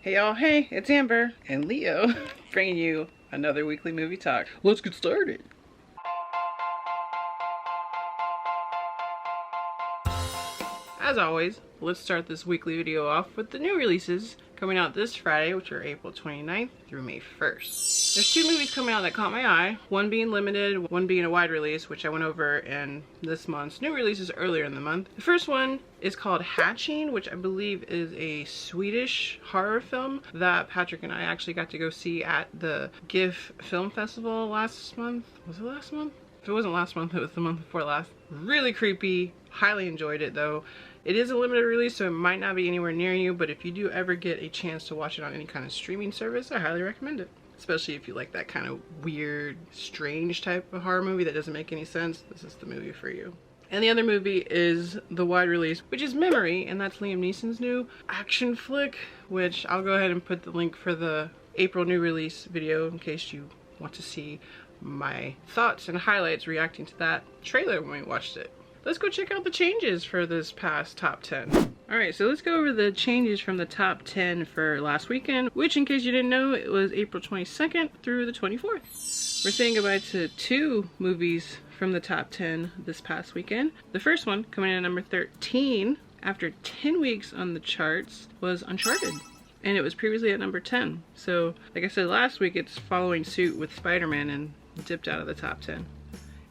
Hey y'all, hey, it's Amber and Leo bringing you another weekly movie talk. Let's get started. As always, let's start this weekly video off with the new releases coming out this Friday, which are April 29th through May 1st. There's two movies coming out that caught my eye, one being limited, one being a wide release, which I went over in this month's new releases earlier in the month. The first one is called Hatching, which I believe is a Swedish horror film that Patrick and I actually got to go see at the GIF Film Festival last month. Was it last month? If it wasn't last month, it was the month before last. Really creepy. Highly enjoyed it though. It is a limited release, so it might not be anywhere near you, but if you do ever get a chance to watch it on any kind of streaming service, I highly recommend it. Especially if you like that kind of weird, strange type of horror movie that doesn't make any sense, this is the movie for you. And the other movie is the wide release, which is Memory, and that's Liam Neeson's new action flick, which I'll go ahead and put the link for the April new release video in case you want to see my thoughts and highlights reacting to that trailer when we watched it. Let's go check out the changes for this past top 10. Alright, so let's go over the changes from the top 10 for last weekend, which in case you didn't know, it was April 22nd through the 24th. We're saying goodbye to two movies from the top 10 this past weekend. The first one, coming in at number 13, after 10 weeks on the charts, was Uncharted. And it was previously at number 10. So, like I said last week, it's following suit with Spider-Man and dipped out of the top 10.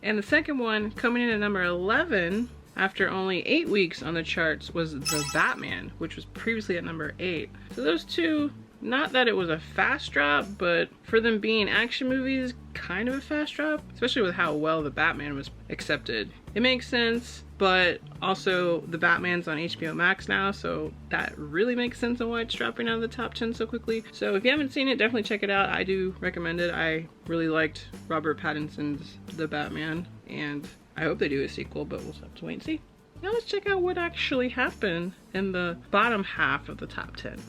And the second one, coming in at number 11, after only 8 weeks on the charts, was The Batman, which was previously at number 8. So those two, not that it was a fast drop, but for them being action movies, kind of a fast drop, especially with how well The Batman was accepted. It makes sense, but also The Batman's on HBO Max now, so that really makes sense on why it's dropping out of the top 10 so quickly. So if you haven't seen it, definitely check it out. I do recommend it. I really liked Robert Pattinson's The Batman, and I hope they do a sequel, but we'll have to wait and see. Now let's check out what actually happened in the bottom half of the top 10.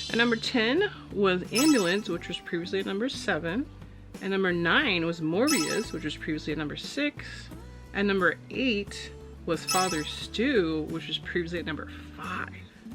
At number 10 was Ambulance, which was previously at number 7. At number 9 was Morbius, which was previously at number 6. At number 8 was Father Stew, which was previously at number 5.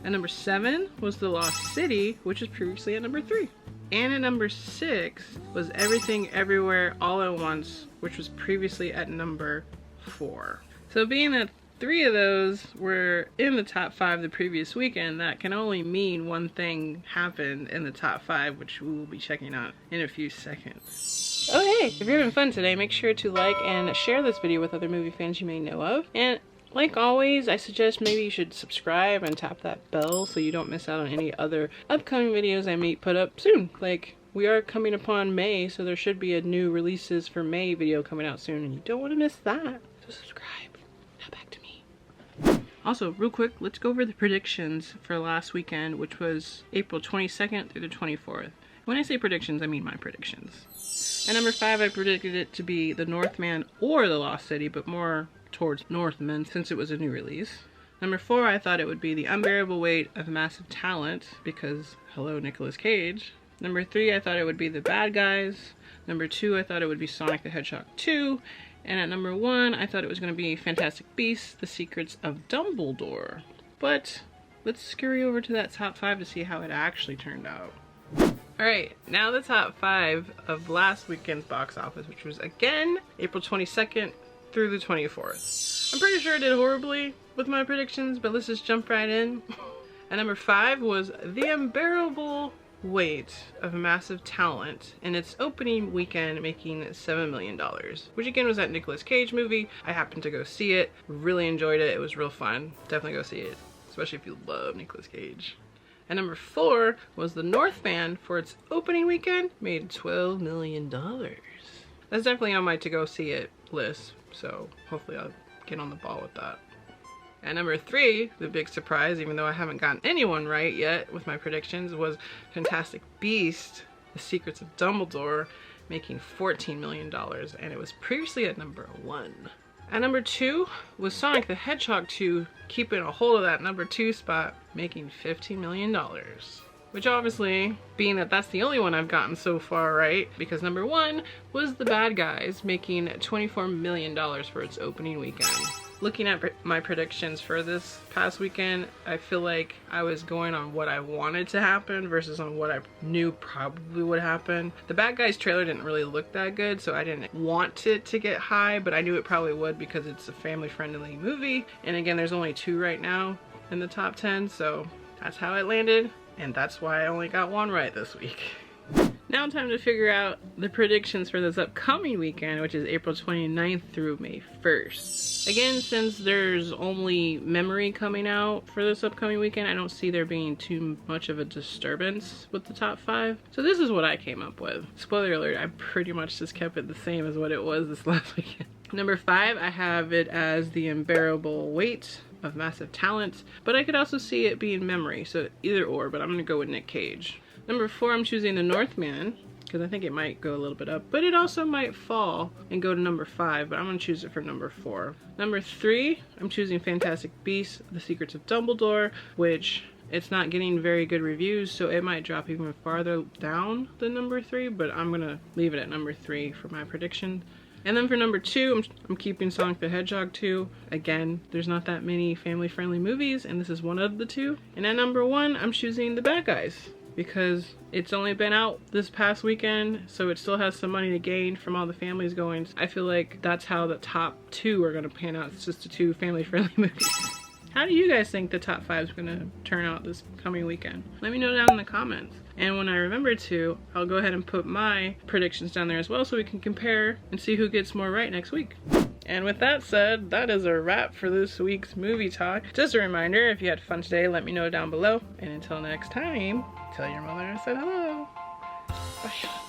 At number 7 was The Lost City, which was previously at number 3. And at number 6 was Everything Everywhere All at Once, which was previously at number 4. So being that 3 of those were in the top 5 the previous weekend, that can only mean one thing happened in the top 5, which we will be checking out in a few seconds. Oh hey, if you're having fun today, make sure to like and share this video with other movie fans you may know of. And like always, I suggest maybe you should subscribe and tap that bell so you don't miss out on any other upcoming videos I may put up soon. Like, we are coming upon May, so there should be a new releases for May video coming out soon, and you don't want to miss that. So subscribe. Now back to me. Also, real quick, let's go over the predictions for last weekend, which was April 22nd through the 24th. When I say predictions, I mean my predictions. At number 5, I predicted it to be The Northman or The Lost City, but more towards Northman since it was a new release. Number 4, I thought it would be The Unbearable Weight of Massive Talent, because hello, Nicolas Cage. Number 3, I thought it would be The Bad Guys. Number 2, I thought it would be Sonic the Hedgehog 2. And at number 1, I thought it was going to be Fantastic Beasts: The Secrets of Dumbledore. But let's scurry over to that top 5 to see how it actually turned out. Alright, now the top 5 of last weekend's box office, which was again April 22nd through the 24th. I'm pretty sure I did horribly with my predictions, but let's just jump right in. At number 5 was The Unbearable Weight of Massive Talent in its opening weekend, making $7 million, which again was that Nicolas Cage movie. I happened to go see it, really enjoyed it. It was real fun. Definitely go see it, especially if you love Nicolas Cage. And number 4 was The Northman for its opening weekend, made $12 million. That's definitely on my to go see it list, so hopefully I'll get on the ball with that. And number 3, the big surprise, even though I haven't gotten anyone right yet with my predictions, was Fantastic Beasts: The Secrets of Dumbledore, making $14 million, and it was previously at number 1. At number 2 was Sonic the Hedgehog 2, keeping a hold of that number 2 spot, making $15 million. Which obviously, being that that's the only one I've gotten so far right, because number 1 was The Bad Guys, making $24 million for its opening weekend. looking at my predictions for this past weekend, I feel like I was going on what I wanted to happen versus on what I knew probably would happen. The Bad Guys trailer didn't really look that good, so I didn't want it to get high, but I knew it probably would because it's a family-friendly movie. And again, there's only 2 right now in the top 10, so that's how it landed, and that's why I only got 1 right this week. Now time to figure out the predictions for this upcoming weekend, which is April 29th through May 1st. Again, since there's only Memory coming out for this upcoming weekend, I don't see there being too much of a disturbance with the top 5. So this is what I came up with. Spoiler alert, I pretty much just kept it the same as what it was this last weekend. Number 5, I have it as The Unbearable Weight of Massive Talent, but I could also see it being Memory, so either or, but I'm gonna go with Nick Cage. Number 4, I'm choosing The Northman, because I think it might go a little bit up, but it also might fall and go to number 5, but I'm gonna choose it for number 4. Number 3, I'm choosing Fantastic Beasts: The Secrets of Dumbledore, which it's not getting very good reviews, so it might drop even farther down than number 3, but I'm gonna leave it at number 3 for my prediction. And then for number 2, I'm keeping Sonic the Hedgehog 2. Again, there's not that many family-friendly movies, and this is one of the 2. And at number 1, I'm choosing The Bad Guys, because it's only been out this past weekend, so it still has some money to gain from all the families going. I feel like that's how the top 2 are gonna pan out. It's just the 2 family-friendly movies. How do you guys think the top 5 is gonna turn out this coming weekend? Let me know down in the comments. And when I remember to, I'll go ahead and put my predictions down there as well so we can compare and see who gets more right next week. And with that said, that is a wrap for this week's movie talk. Just a reminder, if you had fun today, let me know down below. And until next time, tell your mother I said hello. Bye.